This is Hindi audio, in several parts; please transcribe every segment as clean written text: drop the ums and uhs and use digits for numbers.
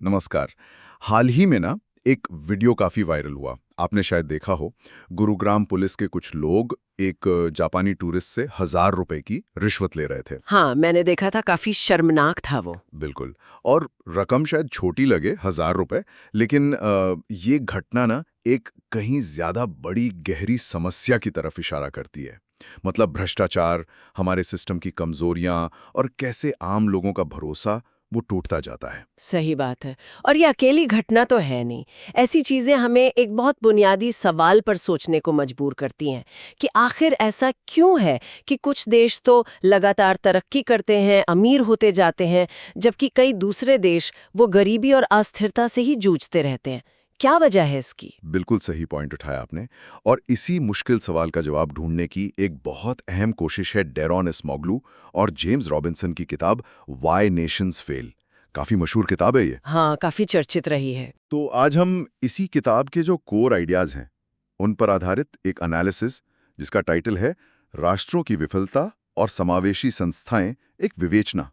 नमस्कार। हाल ही में ना एक वीडियो काफी वायरल हुआ। आपने शायद देखा हो। गुरुग्राम पुलिस के कुछ लोग एक जापानी टूरिस्ट से ₹1000 की रिश्वत ले रहे थे। हाँ, मैंने देखा था, काफी शर्मनाक था वो। बिल्कुल। और रकम शायद छोटी लगे, ₹1000, लेकिन ये घटना ना एक कहीं ज्यादा बड़ी गहरी समस्या की तरफ इशारा करती है। मतलब भ्रष्टाचार, हमारे सिस्टम की कमजोरियां और कैसे आम लोगों का भरोसा वो टूटता जाता है। सही बात है। और ये अकेली घटना तो है नहीं। ऐसी चीजें हमें एक बहुत बुनियादी सवाल पर सोचने को मजबूर करती हैं कि आखिर ऐसा क्यों है कि कुछ देश तो लगातार तरक्की करते हैं, अमीर होते जाते हैं, जबकि कई दूसरे देश वो गरीबी और अस्थिरता से ही जूझते रहते हैं। क्या वजह है इसकी? बिल्कुल सही पॉइंट उठाया आपने। और इसी मुश्किल सवाल का जवाब ढूंढने की एक बहुत अहम कोशिश है डेरोन एसमोग्लू और जेम्स रॉबिन्सन की किताब व्हाई नेशंस फेल। काफी मशहूर किताब है ये। हाँ, काफी चर्चित रही है। तो आज हम इसी किताब के जो कोर आइडियाज हैं उन पर आधारित एक एनालिसिस, जिसका टाइटल है राष्ट्रों की विफलता और समावेशी संस्थाएं, एक विवेचना,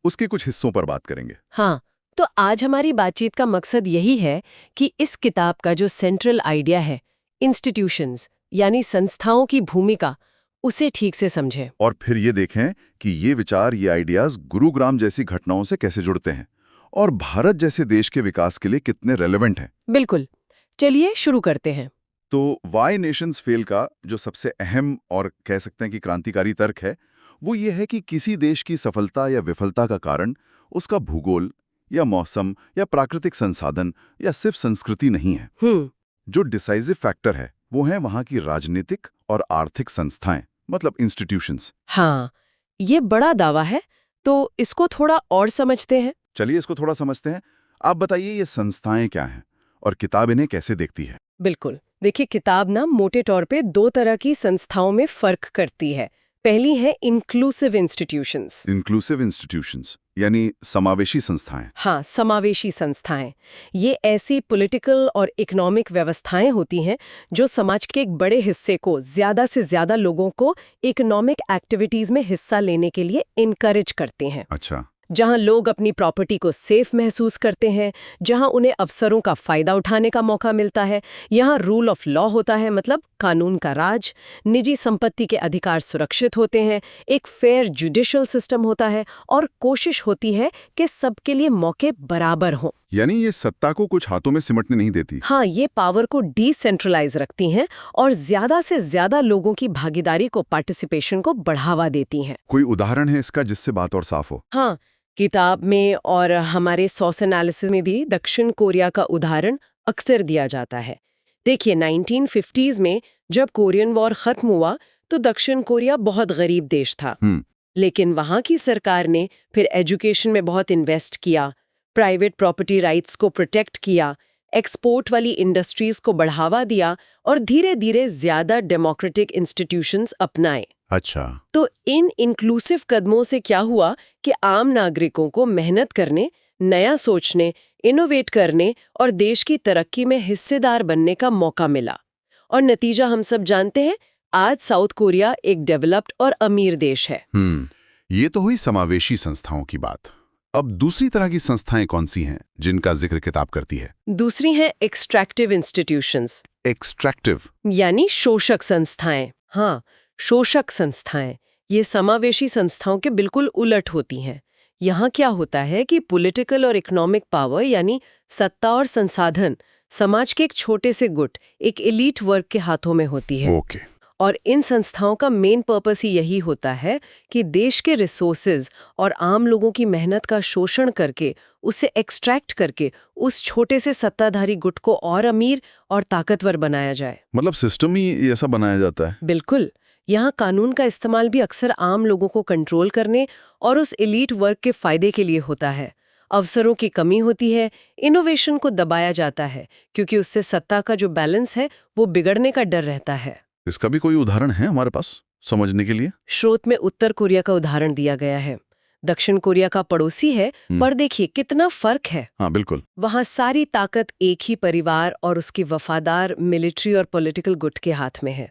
उसके कुछ हिस्सों पर बात करेंगे। हाँ, तो आज हमारी बातचीत का मकसद यही है कि इस किताब का जो सेंट्रल आइडिया है, इंस्टीट्यूशंस यानी संस्थाओं की भूमिका, उसे ठीक से समझें। और फिर ये देखें कि ये विचार, ये आइडियाज गुरुग्राम जैसी घटनाओं से कैसे जुड़ते हैं और भारत जैसे देश के विकास के लिए कितने रेलेवेंट हैं। बिल्कुल। चलिए शुरू करते हैं। तो वाई नेशंस फेल का जो सबसे अहम और कह सकते हैं कि क्रांतिकारी तर्क है, वो ये है कि किसी देश की सफलता या विफलता का कारण उसका भूगोल या मौसम या प्राकृतिक संसाधन या सिर्फ संस्कृति नहीं है। हम्म। जो डिसाइसिव फैक्टर है वो है वहां की राजनीतिक और आर्थिक संस्थाएं, मतलब इंस्टीट्यूशंस। हाँ, ये बड़ा दावा है, तो इसको थोड़ा और समझते हैं। चलिए इसको थोड़ा समझते हैं। आप बताइए ये संस्थाएं क्या हैं और किताब इन्हें कैसे देखती है। बिल्कुल। देखिए, किताब ना मोटे तौर पे दो तरह की संस्थाओं में फर्क करती है। पहली है इंक्लूसिव इंस्टीट्यूशंस। इंक्लूसिव इंस्टीट्यूशंस यानी समावेशी संस्थाएं। हाँ, समावेशी संस्थाएं। ये ऐसी पॉलिटिकल और इकोनॉमिक व्यवस्थाएं होती हैं जो समाज के एक बड़े हिस्से को, ज्यादा से ज्यादा लोगों को इकोनॉमिक एक्टिविटीज में हिस्सा लेने के लिए इनकरेज करते हैं। अच्छा। जहां लोग अपनी प्रॉपर्टी को सेफ महसूस करते हैं, जहां उन्हें अवसरों का फायदा उठाने का मौका मिलता है, यहां रूल ऑफ लॉ होता है, मतलब कानून का राज, निजी संपत्ति के अधिकार सुरक्षित होते हैं, एक फेयर जुडिशियल सिस्टम होता है और कोशिश होती है कि सबके लिए मौके बराबर हों। यानी ये सत्ता को कुछ हाथों में सिमटने नहीं देती। हाँ, ये पावर को डिसेंट्रलाइज रखती हैं और ज्यादा से ज्यादा लोगों की भागीदारी को, पार्टिसिपेशन को बढ़ावा देती हैं। कोई उदाहरण है इसका जिससे बात और साफ हो। हाँ, किताब में और हमारे सॉस एनालिसिस में भी दक्षिण कोरिया का उदाहरण अक्सर दिया जाता है। देखिए, 1950s में जब कोरियन वॉर खत्म हुआ तो दक्षिण कोरिया बहुत गरीब देश था। लेकिन वहाँ की सरकार ने फिर एजुकेशन में बहुत इन्वेस्ट किया, प्राइवेट प्रॉपर्टी राइट्स को प्रोटेक्ट किया, एक्सपोर्ट वाली इंडस्ट्रीज को बढ़ावा दिया और धीरे धीरे ज्यादा डेमोक्रेटिक इंस्टीट्यूशंस अपनाए। अच्छा। तो इन इंक्लूसिव कदमों से क्या हुआ कि आम नागरिकों को मेहनत करने, नया सोचने, इनोवेट करने और देश की तरक्की में हिस्सेदार बनने का मौका मिला। और नतीजा हम सब जानते हैं, आज साउथ कोरिया एक डेवलप्ड और अमीर देश है। ये तो हुई समावेशी संस्थाओं की बात। अब दूसरी तरह की संस्थाएं कौन सी हैं जिनका जिक्र किताब करती है। दूसरी है एक्सट्रैक्टिव इंस्टीट्यूशंस। एक्सट्रैक्टिव यानी शोषक संस्थाएं। हाँ, शोषक संस्थाएं ये समावेशी संस्थाओं के बिल्कुल उलट होती हैं। यहाँ क्या होता है कि पॉलिटिकल और इकोनॉमिक पावर यानी सत्ता और संसाधन समाज के एक छोटे से गुट, एक एलीट वर्ग के हाथों में होती है। ओके। और इन संस्थाओं का मेन पर्पस ही यही होता है कि देश के रिसोर्सेज और आम लोगों की मेहनत का शोषण करके, उसे एक्सट्रैक्ट करके उस छोटे से सत्ताधारी गुट को और अमीर और ताकतवर बनाया जाए। मतलब सिस्टम ही ऐसा बनाया जाता है। बिल्कुल। यहाँ कानून का इस्तेमाल भी अक्सर आम लोगों को कंट्रोल करने और उस एलीट वर्ग के फायदे के लिए होता है। अवसरों की कमी होती है, इनोवेशन को दबाया जाता है, क्योंकि उससे सत्ता का जो बैलेंस है वो बिगड़ने का डर रहता है। इसका भी कोई उदाहरण है हमारे पास समझने के लिए। स्रोत में उत्तर कोरिया का उदाहरण दिया गया है। दक्षिण कोरिया का पड़ोसी है, पर देखिए कितना फर्क है। हाँ बिल्कुल। वहाँ सारी ताकत एक ही परिवार और उसकी वफादार मिलिट्री और पॉलिटिकल गुट के हाथ में है।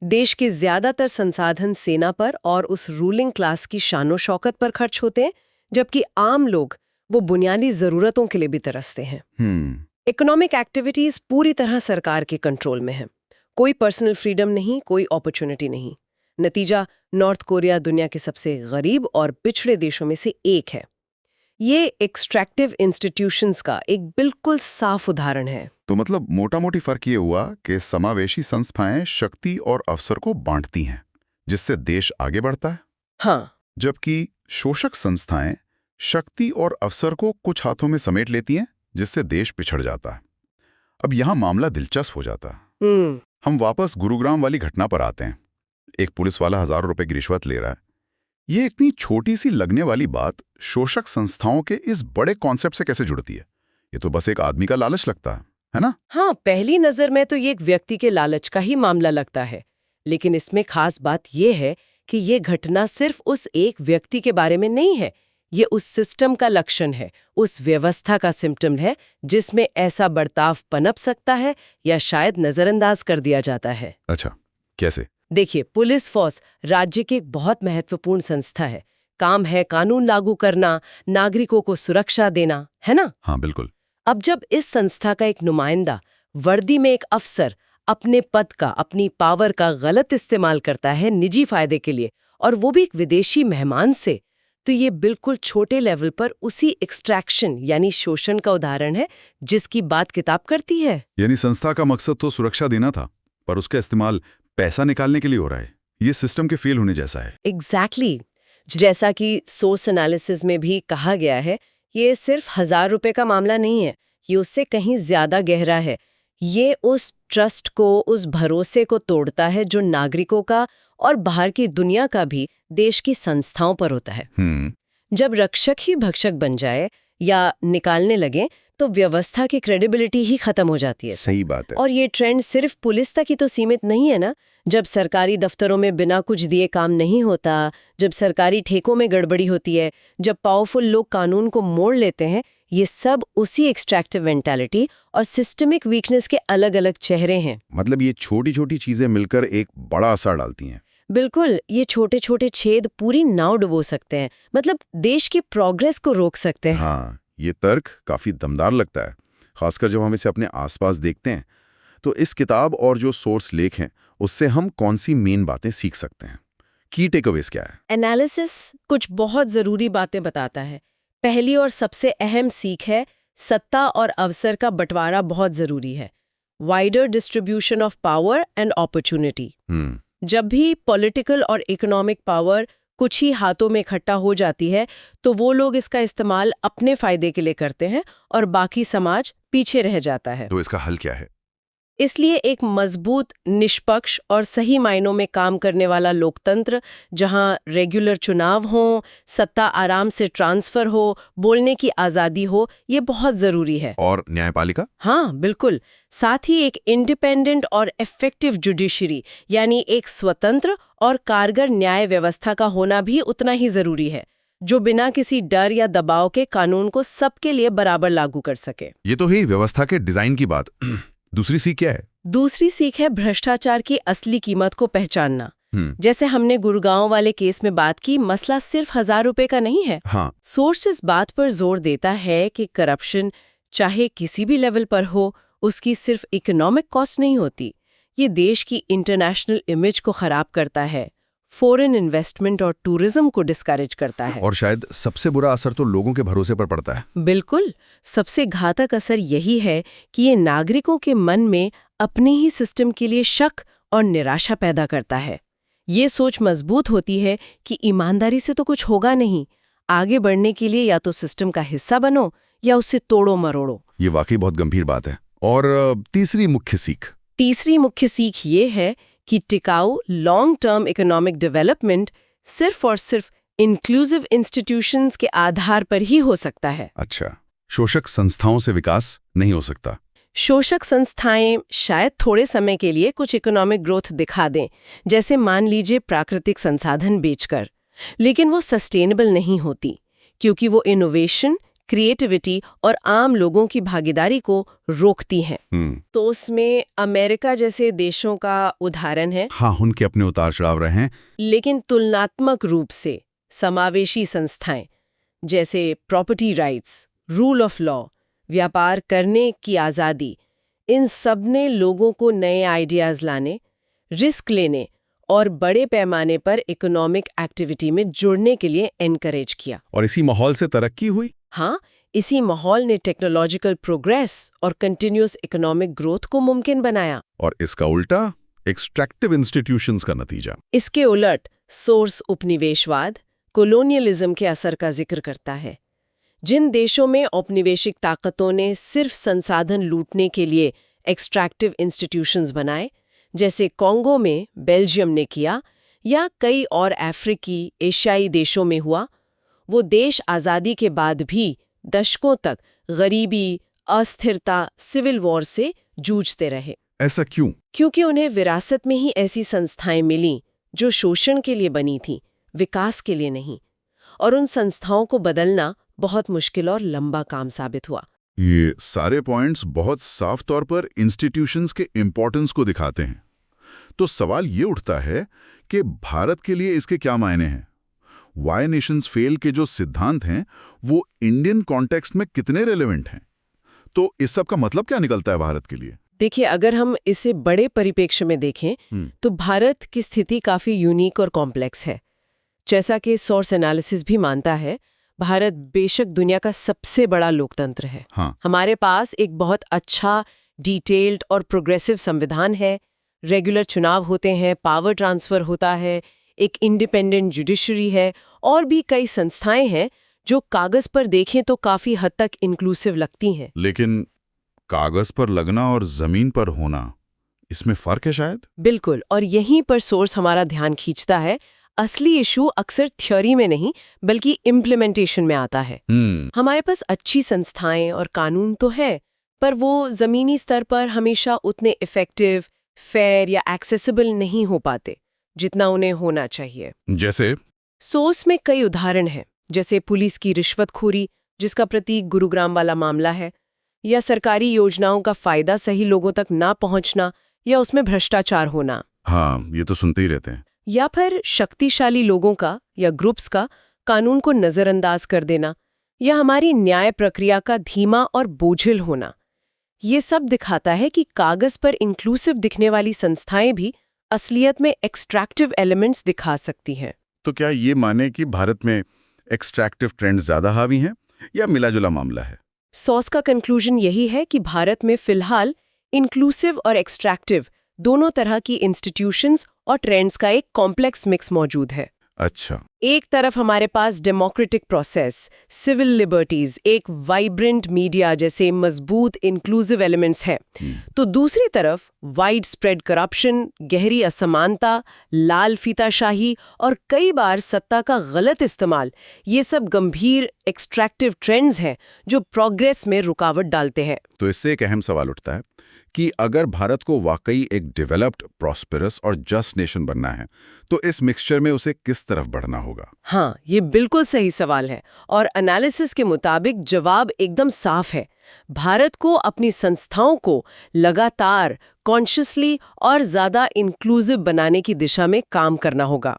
देश के ज्यादातर संसाधन सेना पर और उस रूलिंग क्लास की शानो शौकत पर खर्च होते हैं, जबकि आम लोग वो बुनियादी जरूरतों के लिए भी तरसते हैं। इकोनॉमिक एक्टिविटीज पूरी तरह सरकार के कंट्रोल में है। कोई पर्सनल फ्रीडम नहीं, कोई अपॉर्चुनिटी नहीं। नतीजा, नॉर्थ कोरिया दुनिया के सबसे गरीब और पिछड़े देशों में से एक है। ये एक्सट्रैक्टिव इंस्टीट्यूशंस का एक बिल्कुल साफ उदाहरण है। तो मतलब मोटा मोटी फर्क ये हुआ कि समावेशी संस्थाएं शक्ति और अवसर को बांटती हैं, जिससे देश आगे बढ़ता है। हाँ, जबकि शोषक संस्थाएं शक्ति और अवसर को कुछ हाथों में समेट लेती हैं, जिससे देश पिछड़ जाता है। अब यहां मामला दिलचस्प हो जाता है। हम वापस गुरुग्राम वाली घटना पर आते हैं। एक पुलिस वाला हजारों रुपए की रिश्वत ले रहा है। ये इतनी छोटी सी लगने वाली बात शोषक संस्थाओं के इस बड़े कॉन्सेप्ट से कैसे जुड़ती है? ये तो बस एक आदमी का लालच लगता है ना? हाँ, पहली नजर में तो ये एक व्यक्ति के लालच का ही मामला लगता है, लेकिन इसमें खास बात यह है कि ये घटना सिर्फ उस एक व्यक्ति के बारे में नहीं है। ये उस सिस्टम का लक्षण है, उस व्यवस्था का सिम्टम है जिसमें ऐसा बर्ताव पनप सकता है या शायद नजरअंदाज कर दिया जाता है। अच्छा, कैसे? देखिए, पुलिस फोर्स राज्य की एक बहुत महत्वपूर्ण संस्था है। काम है कानून लागू करना, नागरिकों को सुरक्षा देना, है ना? हाँ, बिल्कुल। अब जब इस संस्था का एक नुमाइंदा वर्दी में एक अफसर अपने पद का, अपनी पावर का गलत इस्तेमाल करता है निजी फायदे के लिए, और वो भी एक विदेशी मेहमान से, तो ये बिल्कुल छोटे लेवल पर उसी एक्सट्रैक्शन यानी शोषण का उदाहरण है जिसकी बात किताब करती है। यानी संस्था का मकसद तो सुरक्षा देना था, पर उसका इस्तेमाल पैसा निकालने के लिए हो रहा है। ये सिस्टम के फेल होने जैसा है। एग्जैक्टली। जैसा कि सोर्स एनालिसिस में भी कहा गया है, ये सिर्फ 1000 रुपए का मामला नहीं है, ये उससे कहीं ज्यादा गहरा है। ये उस ट्रस्ट को, उस भरोसे को तोड़ता है जो नागरिकों का और बाहर की दुनिया का भी देश की संस्थाओं पर होता है। जब रक्षक ही भक्षक बन जाए या निकालने लगे तो व्यवस्था की क्रेडिबिलिटी ही खत्म हो जाती है। सही बात है। और ये ट्रेंड सिर्फ पुलिस तक ही तो सीमित नहीं है ना। जब सरकारी दफ्तरों में बिना कुछ दिए काम नहीं होता, जब सरकारी ठेकों में गड़बड़ी होती है, जब पावरफुल लोग कानून को मोड़ लेते हैं, ये सब उसी एक्सट्रैक्टिव मेंटालिटी और सिस्टमिक वीकनेस के अलग अलग चेहरे हैं। मतलब ये छोटी छोटी चीजें मिलकर एक बड़ा असर डालती हैं। बिल्कुल, ये छोटे छोटे छेद पूरी नाव डुबो सकते हैं, मतलब देश की प्रोग्रेस को रोक सकते हैं। हाँ, ये तर्क काफी दमदार लगता है, खासकर जब हम इसे अपने आसपास देखते हैं। तो इस किताब और जो सोर्स लेख हैं, उससे हम कौन सी मेन बातें सीख सकते हैं? की टेकअवेज क्या है? एनालिसिस कुछ बहुत जरूरी बातें बताता है। पहली और सबसे अहम सीख है, सत्ता और अवसर का बंटवारा बहुत जरूरी है। Wider distribution of power and opportunity. जब भी पॉलिटिकल और इकोनॉमिक पावर कुछ ही हाथों में इकट्ठा हो जाती है, तो वो लोग इसका इस्तेमाल अपने फायदे के लिए करते हैं और बाकी समाज पीछे रह जाता है। तो इसका हल क्या है? इसलिए एक मजबूत, निष्पक्ष और सही मायनों में काम करने वाला लोकतंत्र, जहां रेगुलर चुनाव हो, सत्ता आराम से ट्रांसफर हो, बोलने की आज़ादी हो, ये बहुत ज़रूरी है। और न्यायपालिका? हाँ, बिल्कुल। साथ ही एक इंडिपेंडेंट और इफेक्टिव जुडिशरी, यानी एक स्वतंत्र और कारगर न्याय व्यवस्था का होना भी उतना ही ज़रूरी है, जो बिना किसी डर या दबाव के कानून को सबके लिए बराबर लागू कर सके। ये तो ही व्यवस्था के डिजाइन की बात। दूसरी सीख क्या है? दूसरी सीख है भ्रष्टाचार की असली कीमत को पहचानना। जैसे हमने गुड़गांव वाले केस में बात की, मसला सिर्फ 1000 रुपए का नहीं है। हाँ। सोर्स इस बात पर जोर देता है कि करप्शन चाहे किसी भी लेवल पर हो, उसकी सिर्फ इकोनॉमिक कॉस्ट नहीं होती। ये देश की इंटरनेशनल इमेज को खराब करता है, फॉरेन इन्वेस्टमेंट और टूरिज्म को डिस्करेज करता है। और शायद सबसे बुरा असर तो लोगों के भरोसे पर पड़ता है। बिल्कुल, सबसे घातक असर यही है कि ये नागरिकों के मन में अपने ही सिस्टम के लिए शक और निराशा पैदा करता है। ये सोच मजबूत होती है कि ईमानदारी से तो कुछ होगा नहीं, आगे बढ़ने के लिए या तो सिस्टम का हिस्सा बनो या उसे तोड़ो मरोड़ो। ये वाकई बहुत गंभीर बात है। और तीसरी मुख्य सीख ये है कि टिकाऊ लॉन्ग टर्म इकोनॉमिक डेवलपमेंट सिर्फ और सिर्फ इंक्लूसिव इंस्टीट्यूशंस के आधार पर ही हो सकता है। अच्छा, शोषक संस्थाओं से विकास नहीं हो सकता। शोषक संस्थाएं शायद थोड़े समय के लिए कुछ इकोनॉमिक ग्रोथ दिखा दें, जैसे मान लीजिए प्राकृतिक संसाधन बेचकर, लेकिन वो सस्टेनेबल नहीं होती, क्योंकि वो इनोवेशन, क्रिएटिविटी और आम लोगों की भागीदारी को रोकती हैं। तो उसमें अमेरिका जैसे देशों का उदाहरण है। हाँ, उनके अपने उतार चढ़ाव रहे हैं। लेकिन तुलनात्मक रूप से समावेशी संस्थाएं जैसे property rights, rule of law, व्यापार करने की आज़ादी, इन सब ने लोगों को नए आइडियाज़ लाने, रिस्क लेने और बड़े पैमाने पर इकोनॉमिक एक्टिविटी में जुड़ने के लिए एनकरेज किया। और इसी माहौल से तरक्की हुई। हाँ, इसी माहौल ने टेक्नोलॉजिकल प्रोग्रेस और कंटिन्यूअस इकोनॉमिक ग्रोथ को मुमकिन बनाया। और इसका उल्टा एक्सट्रैक्टिव इंस्टीट्यूशंस का नतीजा। इसके उलट सोर्स उपनिवेशवाद, कोलोनियलिज्म के असर का जिक्र करता है। जिन देशों में औपनिवेशिक ताकतों ने सिर्फ संसाधन लूटने के लिए एक्सट्रैक्टिव इंस्टीट्यूशंस बनाए, जैसे कॉन्गो में बेल्जियम ने किया या कई और अफ्रीकी एशियाई देशों में हुआ, वो देश आज़ादी के बाद भी दशकों तक गरीबी, अस्थिरता, सिविल वॉर से जूझते रहे। ऐसा क्यों? क्योंकि उन्हें विरासत में ही ऐसी संस्थाएं मिलीं जो शोषण के लिए बनी थीं, विकास के लिए नहीं। और उन संस्थाओं को बदलना बहुत मुश्किल और लंबा काम साबित हुआ। ये सारे पॉइंट्स बहुत साफ तौर पर इंस्टीट्यूशंस के इम्पोर्टेंस को दिखाते हैं। तो सवाल ये उठता है कि भारत के लिए इसके क्या मायने हैं? व्हाई नेशंस फेल के जो सिद्धांत हैं वो इंडियन कॉन्टेक्स्ट में कितने रेलेवेंट हैं? तो इस सब का मतलब क्या निकलता है भारत के लिए? देखिए, अगर हम इसे बड़े परिप्रेक्ष्य में देखें तो भारत की स्थिति काफी यूनिक और कॉम्प्लेक्स है। जैसा कि सोर्स एनालिसिस भी मानता है, भारत बेशक दुनिया का सबसे बड़ा लोकतंत्र है। हाँ। हमारे पास एक बहुत अच्छा, डिटेल्ड और प्रोग्रेसिव संविधान है, रेगुलर चुनाव होते हैं, पावर ट्रांसफर होता है, एक इंडिपेंडेंट जुडिशरी है और भी कई संस्थाएं हैं जो कागज पर देखें तो काफी हद तक इंक्लूसिव लगती हैं। लेकिन कागज पर लगना और जमीन पर होना, इसमें फर्क है शायद? बिल्कुल, और यहीं पर सोर्स हमारा ध्यान खींचता है। असली इशू अक्सर थ्योरी में नहीं बल्कि इम्प्लीमेंटेशन में आता है। हमारे पास अच्छी संस्थाएं और कानून तो हैं, पर वो जमीनी स्तर पर हमेशा उतने इफेक्टिव, फेयर या एक्सेसिबल नहीं हो पाते जितना उन्हें होना चाहिए। जैसे सोर्स में कई उदाहरण हैं, जैसे पुलिस की रिश्वतखोरी, जिसका प्रतीक गुरुग्राम वाला मामला है, या सरकारी योजनाओं का फायदा सही लोगों तक ना पहुंचना या उसमें भ्रष्टाचार होना। हाँ, ये तो सुनते ही रहते हैं। या फिर शक्तिशाली लोगों का या ग्रुप्स का कानून को नजरअंदाज कर देना, या हमारी न्याय प्रक्रिया का धीमा और बोझिल होना। ये सब दिखाता है कि कागज पर इंक्लूसिव दिखने वाली संस्थाएं भी असलियत में एक्सट्रैक्टिव एलिमेंट्स दिखा सकती हैं। तो क्या ये माने कि भारत में एक्सट्रैक्टिव ट्रेंड्स ज्यादा हावी हैं या मिलाजुला मामला है? सोर्स का कंक्लूजन यही है कि भारत में फिलहाल इंक्लूसिव और एक्सट्रैक्टिव दोनों तरह की इंस्टीट्यूशंस और ट्रेंड्स का एक कॉम्प्लेक्स मिक्स मौजूद है। अच्छा। एक तरफ हमारे पास डेमोक्रेटिक प्रोसेस, सिविल लिबर्टीज, एक वाइब्रेंट मीडिया जैसे मजबूत इंक्लूसिव एलिमेंट्स हैं, तो दूसरी तरफ वाइड स्प्रेड करप्शन, गहरी असमानता, लाल फीताशाही और कई बार सत्ता का गलत इस्तेमाल, ये सब गंभीर एक्सट्रैक्टिव ट्रेंड्स हैं जो प्रोग्रेस में रुकावट डालते हैं। तो इससे एक अहम सवाल उठता है कि अगर भारत को वाकई एक डेवलप्ड, प्रॉस्पेरस और जस्ट नेशन बनना है, तो इस मिक्सचर में उसे किस तरफ बढ़ना होगा? हाँ, ये बिल्कुल सही सवाल है और एनालिसिस के मुताबिक जवाब एकदम साफ है। भारत को अपनी संस्थाओं को लगातार, कॉन्शियसली और ज्यादा इंक्लूसिव बनाने की दिशा में काम करना होगा।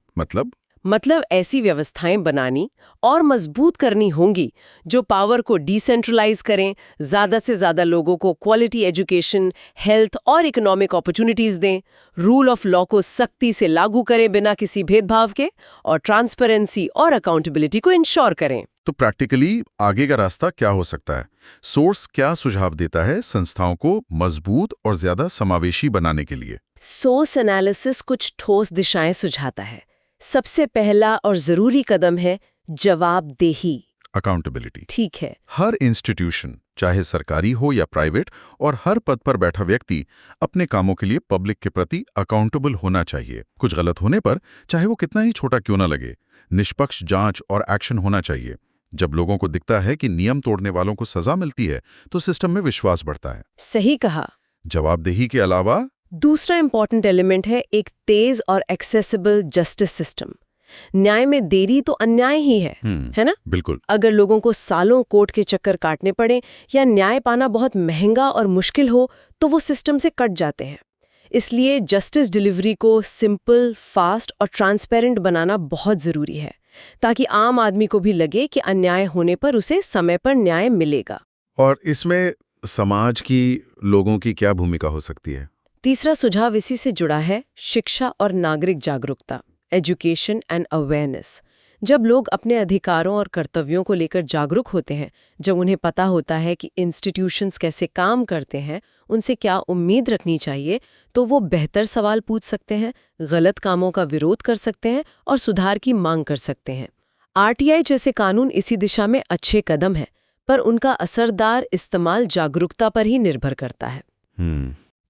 मतलब ऐसी व्यवस्थाएं बनानी और मजबूत करनी होंगी जो पावर को डिसेंट्रलाइज करें, ज्यादा से ज्यादा लोगों को क्वालिटी एजुकेशन, हेल्थ और इकोनॉमिक अपॉर्चुनिटीज दें, रूल ऑफ लॉ को सख्ती से लागू करें बिना किसी भेदभाव के, और ट्रांसपेरेंसी और अकाउंटेबिलिटी को इंश्योर करें। तो प्रैक्टिकली आगे का रास्ता क्या हो सकता है? सोर्स क्या सुझाव देता है संस्थाओं को मजबूत और ज्यादा समावेशी बनाने के लिए? सोर्स एनालिसिस कुछ ठोस दिशाएं सुझाता है। सबसे पहला और जरूरी कदम है जवाबदेही, अकाउंटेबिलिटी। ठीक है। हर इंस्टीट्यूशन, चाहे सरकारी हो या प्राइवेट, और हर पद पर बैठा व्यक्ति अपने कामों के लिए पब्लिक के प्रति अकाउंटेबल होना चाहिए। कुछ गलत होने पर, चाहे वो कितना ही छोटा क्यों ना लगे, निष्पक्ष जांच और एक्शन होना चाहिए। जब लोगों को दिखता है कि नियम तोड़ने वालों को सजा मिलती है, तो सिस्टम में विश्वास बढ़ता है। सही कहा। जवाबदेही के अलावा दूसरा इंपॉर्टेंट एलिमेंट है एक तेज और एक्सेसिबल जस्टिस सिस्टम। न्याय में देरी तो अन्याय ही है ना? बिल्कुल। अगर लोगों को सालों कोर्ट के चक्कर काटने पड़े या न्याय पाना बहुत महंगा और मुश्किल हो, तो वो सिस्टम से कट जाते हैं। इसलिए जस्टिस डिलीवरी को सिंपल, फास्ट और ट्रांसपेरेंट बनाना बहुत जरूरी है। ताकि आम आदमी को भी लगे कि अन्याय होने पर उसे समय पर न्याय मिलेगा। और इसमें समाज की, लोगों की क्या भूमिका हो सकती है? तीसरा सुझाव इसी से जुड़ा है, शिक्षा और नागरिक जागरूकता, एजुकेशन एंड अवेयरनेस। जब लोग अपने अधिकारों और कर्तव्यों को लेकर जागरूक होते हैं, जब उन्हें पता होता है कि इंस्टीट्यूशंस कैसे काम करते हैं, उनसे क्या उम्मीद रखनी चाहिए, तो वो बेहतर सवाल पूछ सकते हैं, गलत कामों का विरोध कर सकते हैं और सुधार की मांग कर सकते हैं। आरटीआई जैसे कानून इसी दिशा में अच्छे कदम हैं, पर उनका असरदार इस्तेमाल जागरूकता पर ही निर्भर करता है।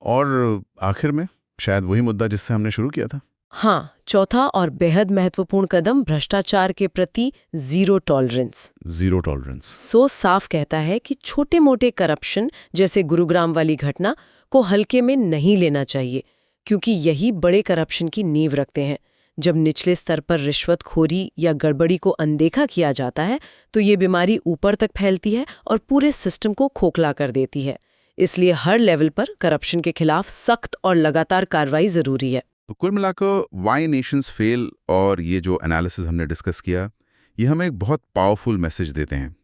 और आखिर में शायद वही मुद्दा जिससे हमने शुरू किया था। हाँ, चौथा और बेहद महत्वपूर्ण कदम भ्रष्टाचार के प्रति जीरो टॉलरेंस। जीरो टॉलरेंस सोच साफ कहता है कि छोटे मोटे करप्शन जैसे गुरुग्राम वाली घटना को हल्के में नहीं लेना चाहिए, क्योंकि यही बड़े करप्शन की नींव रखते हैं। जब निचले स्तर पर रिश्वतखोरी या गड़बड़ी को अनदेखा किया जाता है, तो ये बीमारी ऊपर तक फैलती है और पूरे सिस्टम को खोखला कर देती है। इसलिए हर लेवल पर करप्शन के खिलाफ सख्त और लगातार कार्रवाई जरूरी है। तो कुल मिलाकर व्हाई नेशंस फेल और ये जो एनालिसिस हमने डिस्कस किया, ये हमें एक बहुत पावरफुल मैसेज देते हैं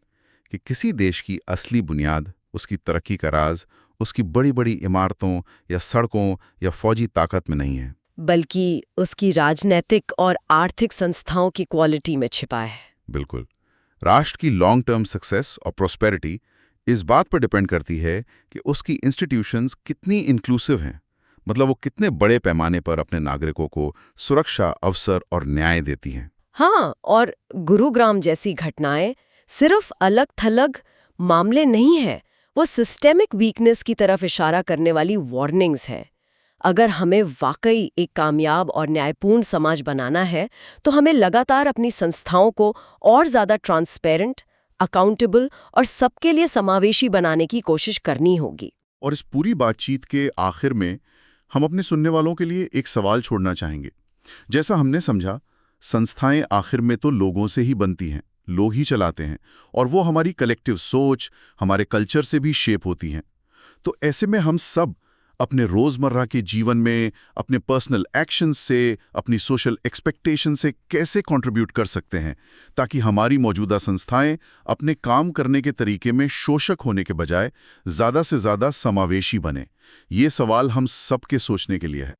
कि किसी देश की असली बुनियाद, उसकी तरक्की का राज, उसकी बड़ी बड़ी इमारतों या सड़कों या फौजी ताकत में नहीं है, बल्कि उसकी राजनीतिक और आर्थिक संस्थाओं की क्वालिटी में छिपा है। बिल्कुल। राष्ट्र की लॉन्ग टर्म सक्सेस और प्रोस्पेरिटी इस बात पर डिपेंड करती है कि उसकी इंस्टीट्यूशंस कितनी इंक्लूसिव हैं, मतलब वो कितने बड़े पैमाने पर अपने नागरिकों को सुरक्षा, अवसर और न्याय देती हैं। हाँ, और गुरुग्राम जैसी घटनाएं सिर्फ अलग थलग मामले नहीं हैं, वो सिस्टेमिक वीकनेस की तरफ इशारा करने वाली वार्निंग्स हैं। अगर हमें वाकई एक कामयाब और न्यायपूर्ण समाज बनाना है, तो हमें लगातार अपनी संस्थाओं को और ज़्यादा ट्रांसपेरेंट, अकाउंटेबल और सबके लिए समावेशी बनाने की कोशिश करनी होगी। और इस पूरी बातचीत के आखिर में हम अपने सुनने वालों के लिए एक सवाल छोड़ना चाहेंगे। जैसा हमने समझा, संस्थाएं आखिर में तो लोगों से ही बनती हैं, लोग ही चलाते हैं, और वो हमारी कलेक्टिव सोच, हमारे कल्चर से भी शेप होती हैं। तो ऐसे में हम सब अपने रोजमर्रा के जीवन में, अपने पर्सनल एक्शंस से, अपनी सोशल एक्सपेक्टेशन से कैसे कंट्रीब्यूट कर सकते हैं, ताकि हमारी मौजूदा संस्थाएं अपने काम करने के तरीके में शोषक होने के बजाय ज़्यादा से ज़्यादा समावेशी बने। ये सवाल हम सबके सोचने के लिए है।